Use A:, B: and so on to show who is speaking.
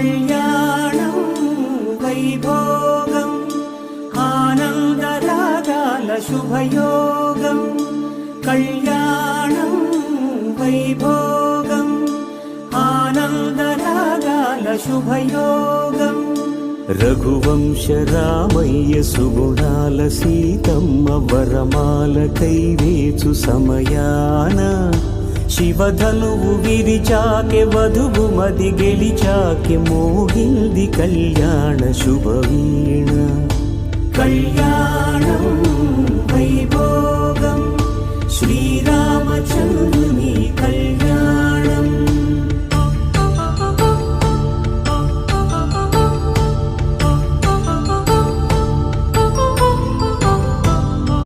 A: కళ్యాణం వైభోగం ఆనందరాగాల శుభయోగం కళ్యాణం వైభోగం ఆనందరాగాల శుభయోగం రఘువంశ రామయ్య సుగుణాల సీతమ్మ వరమాల కైవేచు సమయాన శివధనువు విరిచాకె వధువు మది గెలిచాకె మోగింది కళ్యాణ శుభవీణ కళ్యాణం